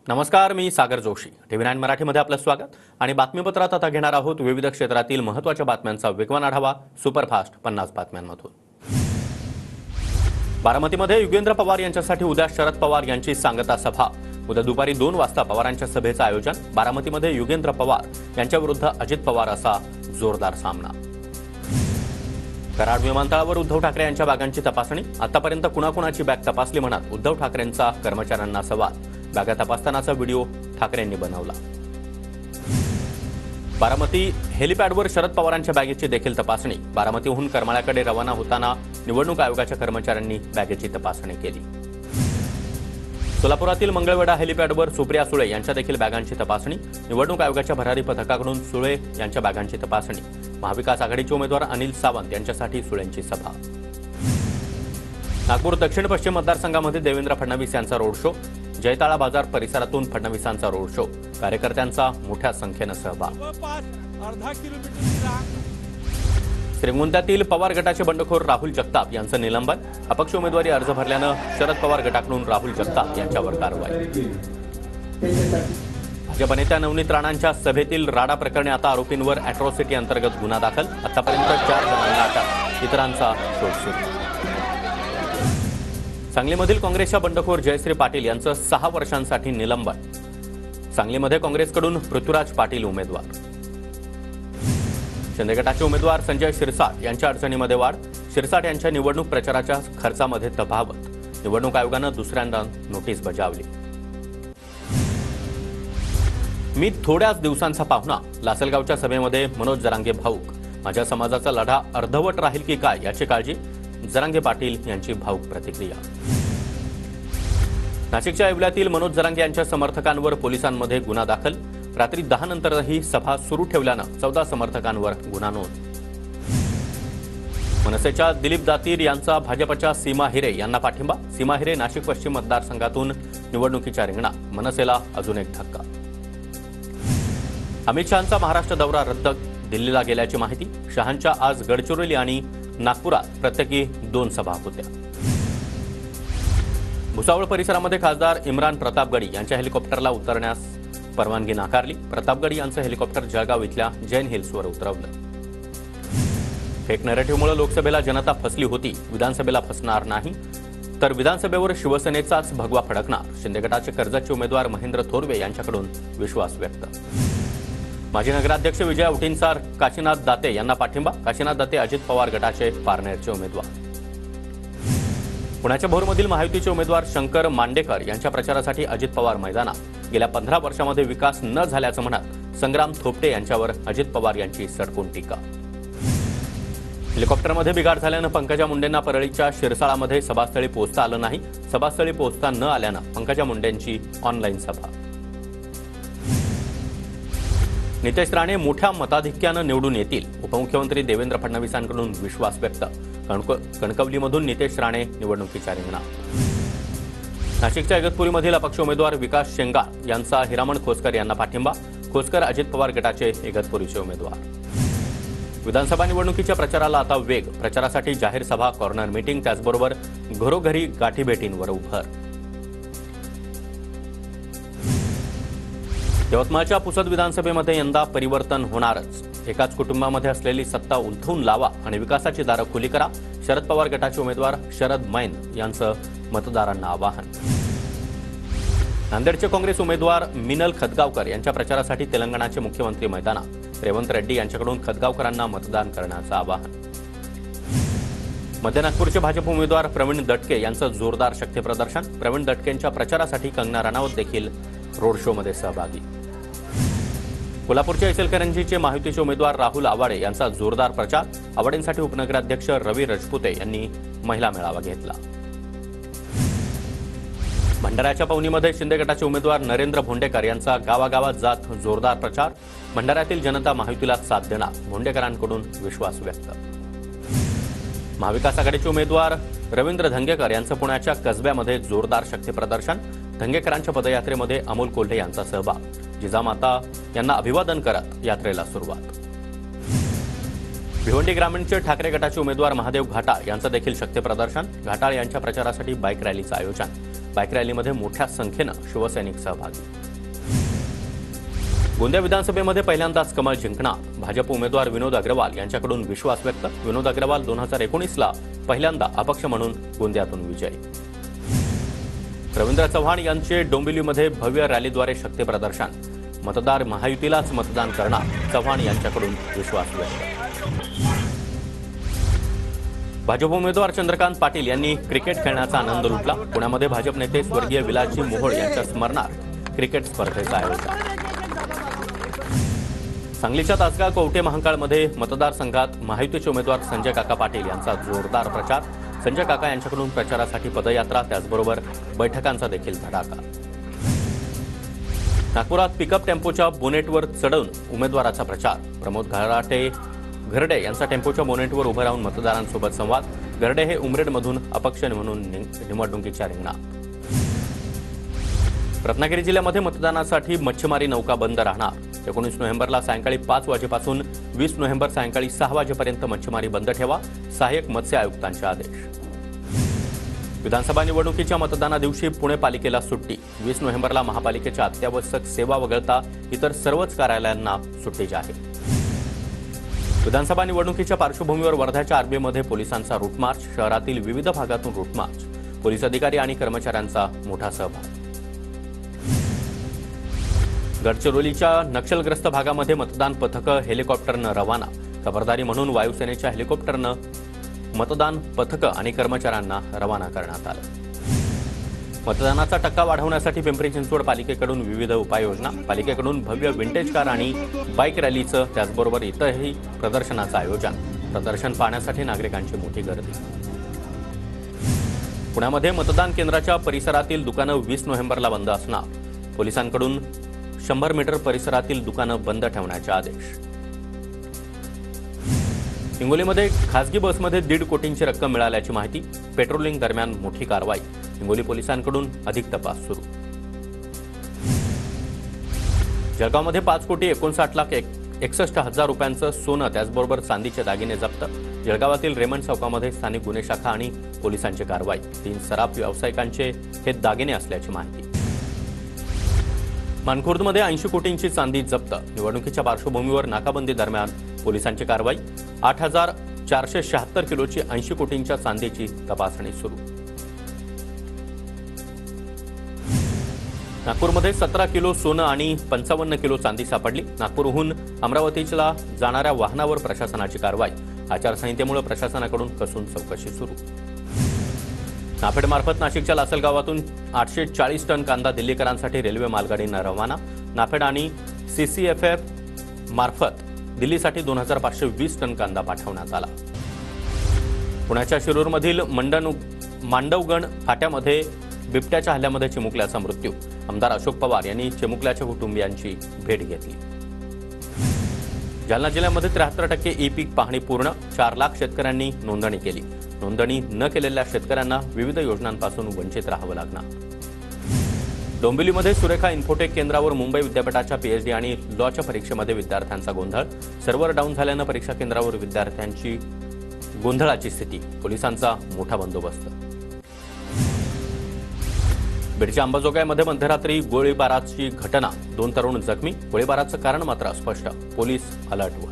नमस्कार, मी सागर जोशी. TV9 मराठीमध्ये आपलं स्वागत आणि बातमीपत्रात आता घेणार आहोत विविध क्षेत्रातील महत्त्वाच्या बातम्यांचा वेगवान आढावा सुपरफास्ट 50 बातम्यांमधून. बारामतीमध्ये युगेंद्र पवार यांच्यासाठी उद्या शरद पवार यांची सांगता सभा. उद्या दुपारी 2 वाजता पवारांच्या सभेचं आयोजन. बारामतीमध्ये युगेंद्र पवार यांच्याविरुद्ध अजित पवार असा जोरदार सामना. कराड विमानतळावर उद्धव ठाकरे यांच्या बॅगांची तपासणी. आतापर्यंत कुणाकुणाची बॅग तपासली म्हणत उद्धव ठाकरेंचा कर्मचाऱ्यांना सवाल. बॅगा तपासतानाचा व्हिडिओ ठाकरेंनी बनवला. बारामती हेलिपॅडवर शरद पवारांच्या बॅगेची देखील तपासणी. बारामतीहून करमाळ्याकडे रवाना होताना निवडणूक आयोगाच्या कर्मचाऱ्यांनी बॅगेची तपासणी केली. सोलापुरातील मंगळवेढा हेलिपॅडवर सुप्रिया सुळे यांच्या देखील बॅगांची तपासणी. निवडणूक आयोगाच्या भरारी पथकाकडून सुळे यांच्या बॅगांची तपासणी. महाविकास आघाडीचे उमेदवार अनिल सावंत यांच्यासाठी सुळेंची सभा. नागपूर दक्षिण पश्चिम मतदारसंघामध्ये देवेंद्र फडणवीस यांचा रोड शो. जयताळा बाजार परिसरातून फडणवीसांचा रोड शो. कार्यकर्त्यांचा मोठ्या संख्येनं सहभाग. श्रीगोंद्यातील पवार गटाचे बंडखोर राहुल जगताप यांचं निलंबन. अपक्ष उमेदवारी अर्ज भरल्यानं शरद पवार गटाकडून राहुल जगताप यांच्यावर कारवाई. भाजप नेत्या नवनीत राणांच्या सभेतील राडा प्रकरणी आता आरोपींवर अॅट्रॉसिटी अंतर्गत गुन्हा दाखल. आतापर्यंत 4 जणांना अटक, इतरांचा शोध सुरू. सांगलीमधील काँग्रेसच्या बंडखोर जयश्री पाटील यांचं 6 वर्षांसाठी निलंबन. सांगलीमध्ये काँग्रेसकडून पृथ्वीराज पाटील उमेदवार. शिंदे गटाचे उमेदवार संजय शिरसाट यांच्या अडचणीमध्ये वाढ. शिरसाट यांच्या निवडणूक प्रचाराच्या खर्चामध्ये तफावत. निवडणूक आयोगानं दुसऱ्यांदा नोटीस बजावली. मी थोड्याच दिवसांचा पाहुणा. लासलगावच्या सभेमध्ये मनोज जरांगे भाऊक. माझ्या समाजाचा लढा अर्धवट राहील की काय याची काळजी. जरांगे पाटील यांची भाऊक प्रतिक्रिया. नाशिकच्या येवल्यातील मनोज जरांगे यांच्या समर्थकांवर पोलिसांमध्ये गुन्हा दाखल. रात्री 10 नंतरही सभा सुरू ठेवल्यानं 14 समर्थकांवर गुन्हा नोंद. मनसेच्या दिलीप दातीर यांचा भाजपच्या सीमा हिरे यांना पाठिंबा. सीमा हिरे नाशिक पश्चिम मतदारसंघातून निवडणुकीच्या रिंगणात. मनसेला अजून एक धक्का. अमित शहांचा महाराष्ट्र दौरा रद्द. दिल्लीला गेल्याची माहिती. शहांच्या आज गडचिरोली आणि नागपुरात प्रत्येकी 2 सभा होत्या. भुसावळ परिसरामध्ये खासदार इम्रान प्रतापगडी यांच्या हेलिकॉप्टरला उतरण्यास परवानगी नाकारली. प्रतापगडी यांचं हेलिकॉप्टर जळगाव इथल्या जैन हिल्सवर उतरवलं. फेक नरेटिव्हमुळे लोकसभेला जनता फसली होती, विधानसभेला फसणार नाही. तर विधानसभेवर शिवसेनेचाच भगवा फडकणार. शिंदे गटाचे कर्जतचे उमेदवार महेंद्र थोरवे यांच्याकडून विश्वास व्यक्त. माजी नगराध्यक्ष विजय औटींचा काशीनाथ दाते यांना पाठिंबा. काशीनाथ दाते अजित पवार गटाचे पारनेरचे उमेदवार. पुण्याच्या भोरमधील महायुतीचे उमेदवार शंकर मांडेकर यांच्या प्रचारासाठी अजित पवार मैदानात. गेल्या 15 वर्षामध्ये विकास न झाल्याचं म्हणत संग्राम थोपटे यांच्यावर अजित पवार यांची सडकून टीका. हेलिकॉप्टरमध्ये बिघाड झाल्यानं पंकजा मुंडेंना परळीच्या शिरसाळामध्ये सभास्थळी पोहोचता आलं नाही. सभास्थळी पोहोचता न आल्यानं पंकजा मुंडेंची ऑनलाईन सभा. नितेश राणे मोठ्या मताधिक्यानं निवडून येतील. उपमुख्यमंत्री देवेंद्र फडणवीसांकडून विश्वास व्यक्त. कणकवलीमधून नितेश राणे निवडणुकीच्या रिंगणात. नाशिकच्या इगतपुरीमधील अपक्ष उमेदवार विकास शेंगार यांचा हिरामण खोसकर यांना पाठिंबा. खोसकर अजित पवार गटाचे इगतपुरीचे उमेदवार. विधानसभा निवडणुकीच्या प्रचाराला आता वेग. प्रचारासाठी जाहीर सभा, कॉर्नर मीटिंग, त्याचबरोबर घरोघरी गाठीभेटींवर उभर. यवतमाळच्या पुसद विधानसभेमध्ये यंदा परिवर्तन होणारच. एकाच कुटुंबामध्ये असलेली सत्ता उलथून लावा आणि विकासाची दारं खुली करा. शरद पवार गटाचे उमेदवार शरद मैन यांचं मतदारांना आवाहन. नांदेडचे काँग्रेस उमेदवार मिनल खतगावकर यांच्या प्रचारासाठी तेलंगणाचे मुख्यमंत्री मैदानात. रेवंत रेड्डी यांच्याकडून खतगावकरांना मतदान करण्याचं आवाहन. मध्य नागपूरचे भाजप उमेदवार प्रवीण दटके यांचं जोरदार शक्तीप्रदर्शन. प्रवीण दटकेंच्या प्रचारासाठी कंगना राणावत देखील रोड शोमध्ये सहभागी. कोल्हापूरच्या इचलकरंजीचे महायुतीचे उमेदवार राहुल आवाडे यांचा जोरदार प्रचार. आवाडेंसाठी उपनगराध्यक्ष रवी रजपुते यांनी महिला मेळावा घेतला. भंडाऱ्याच्या पवनीमध्ये शिंदे गटाचे उमेदवार नरेंद्र भोंडेकर यांचा गावागावात जात जोरदार प्रचार. भंडाऱ्यातील जनता महायुतीला साथ देणार. भोंडेकरांकडून विश्वास व्यक्त. महाविकास आघाडीचे उमेदवार रवींद्र धंगेकर यांचं पुण्याच्या कसब्यामध्ये जोरदार शक्तीप्रदर्शन. धंगेकरांच्या पदयात्रेमध्ये अमोल कोल्हे यांचा सहभाग. जिजामाता यांना अभिवादन करत यात्रेला सुरुवात. भिवंडी ग्रामीणचे ठाकरे गटाचे उमेदवार महादेव घाटाळ यांचं देखील शक्तीप्रदर्शन. घाटाळ यांच्या प्रचारासाठी बाईक रॅलीचं आयोजन. बाईक रॅलीमध्ये मोठ्या संख्येनं शिवसैनिक सहभागी. गोंदिया विधानसभेमध्ये पहिल्यांदाच कमळ जिंकणार. भाजप उमेदवार विनोद अग्रवाल यांच्याकडून विश्वास व्यक्त. विनोद अग्रवाल 2019ला पहिल्यांदा अपक्ष म्हणून गोंदियातून विजयी. रवींद्र चव्हाण यांचे डोंबिवलीमध्ये भव्य रॅलीद्वारे शक्ती प्रदर्शन. मतदार महायुतीलाच मतदान करणार. चव्हाण यांच्याकडून विश्वास व्यक्त. भाजप उमेदवार चंद्रकांत पाटील यांनी क्रिकेट खेळण्याचा आनंद लुटला. पुण्यामध्ये भाजप नेते स्वर्गीय विलासजी मोहोळ यांच्या स्मरणार्थ क्रिकेट स्पर्धेचं आयोजन. सांगलीच्या तासगाव कवठे महांकाळमध्ये मतदारसंघात महायुतीचे उमेदवार संजय काका पाटील यांचा जोरदार प्रचार. संजय काका यांच्याकडून प्रचारासाठी पदयात्रा, त्याचबरोबर बैठकांचा देखील धडाका. नागपुरात पिकअप टेम्पोच्या बोनेटवर चढून उमेदवाराचा प्रचार. प्रमोद घरडे यांचा टेम्पोच्या बोनेटवर उभं राहून मतदारांसोबत संवाद. घरडे हे उमरेडमधून अपक्ष म्हणून निवडणुकीच्या रिंगणात. रत्नागिरी जिल्ह्यामध्ये मतदानासाठी मच्छीमारी नौका बंद राहणार. 19 नोव्हेंबरला सायंकाळी 5 वाजेपासून 20 नोव्हेंबर सायंकाळी 6 वाजेपर्यंत मच्छीमारी बंद ठेवा. सहाय्यक मत्स्य आयुक्तांचे आदेश. विधानसभा निवडणुकीच्या मतदाना दिवशी पुणे पालिकेला सुट्टी. 20 नोव्हेंबरला महापालिकेच्या अत्यावश्यक सेवा वगळता इतर सर्वच कार्यालयांना सुट्टी जाहीर. विधानसभा निवडणुकीच्या पार्श्वभूमीवर वर्ध्याच्या आरबीमध्ये पोलिसांचा रूट मार्च. शहरातील विविध भागातून रूट मार्च. पोलीस अधिकारी आणि कर्मचाऱ्यांचा मोठा सहभाग. गडचिरोलीच्या नक्षलग्रस्त भागामध्ये मतदान पथकं हेलिकॉप्टरनं रवाना. खबरदारी म्हणून वायुसेनेच्या हेलिकॉप्टरनं मतदान पथकं आणि कर्मचाऱ्यांना रवाना करण्यात आलं. मतदानाचा टक्का वाढवण्यासाठी पिंपरी चिंचवड पालिकेकडून विविध उपाययोजना. पालिकेकडून भव्य विंटेज कार आणि बाईक रॅलीचं, त्याचबरोबर इतरही प्रदर्शनाचं आयोजन. प्रदर्शन पाहण्यासाठी नागरिकांची मोठी गर्दी. पुण्यामध्ये मतदान केंद्राच्या परिसरातील दुकानं 20 नोव्हेंबरला बंद असणार. पोलिसांकडून 100 मीटर परिसरातील दुकानं बंद ठेवण्याचे आदेश. हिंगोलीमध्ये खासगी बसमध्ये 1.5 कोटींची रक्कम मिळाल्याची माहिती. पेट्रोलिंग दरम्यान मोठी कारवाई. हिंगोली पोलिसांकडून अधिक तपास सुरू. जळगावमध्ये 5,59,61,00,000 रुपयांचं सोनं, त्याचबरोबर चांदीचे दागिने जप्त. जळगावातील रेमंड चौकामध्ये स्थानिक गुन्हे शाखा आणि पोलिसांची कारवाई. 3 सराफ व्यावसायिकांचे हे दागिने असल्याची माहिती. मानखुर्दमध्ये 80 कोटींची चांदी जप्त. निवडणुकीच्या पार्श्वभूमीवर नाकाबंदी दरम्यान पोलिसांची कारवाई. 8,476 किलोची 80 कोटींच्या चांदीची तपासणी सुरू. नागपूरमध्ये 17 किलो सोनं आणि 55 किलो चांदी सापडली. नागपूरहून अमरावतीला जाणाऱ्या वाहनावर प्रशासनाची कारवाई. आचारसंहितेमुळे प्रशासनाकडून कसून चौकशी सुरू. नाफेडमार्फत नाशिकच्या लासलगावातून 840 टन कांदा दिल्लीकरांसाठी रेल्वे मालगाडीनं रवाना. नाफेड आणि CCFF मार्फत दिल्लीसाठी 2,520 टन कांदा पाठवण्यात आला. पुण्याच्या शिरूरमधील मांडवगण फाट्यामध्ये बिबट्याच्या हल्ल्यामध्ये चिमुकल्याचा मृत्यू. आमदार अशोक पवार यांनी चिमुकल्याच्या कुटुंबियांची भेट घेतली. जालना जिल्ह्यामध्ये 73% ई-पीक पाहणी पूर्ण. 4 लाख शेतकऱ्यांनी नोंदणी केली. नोंदणी न केलेल्या शेतकऱ्यांना विविध योजनांपासून वंचित राहावं लागणार. डोंबिवलीमध्ये सुरेखा इन्फोटेक केंद्रावर मुंबई विद्यापीठाच्या PhD आणि लॉच्या परीक्षेमध्ये विद्यार्थ्यांचा गोंधळ. सर्व्हर डाऊन झाल्यानं परीक्षा केंद्रावर विद्यार्थ्यांची गोंधळाची स्थिती. पोलिसांचा मोठा बंदोबस्त. बीडच्या अंबाजोगाईमध्ये मध्यरात्री गोळीबाराची घटना. 2 तरुण जखमी. गोळीबाराचं कारण मात्र अस्पष्ट. पोलीस अलर्टवर.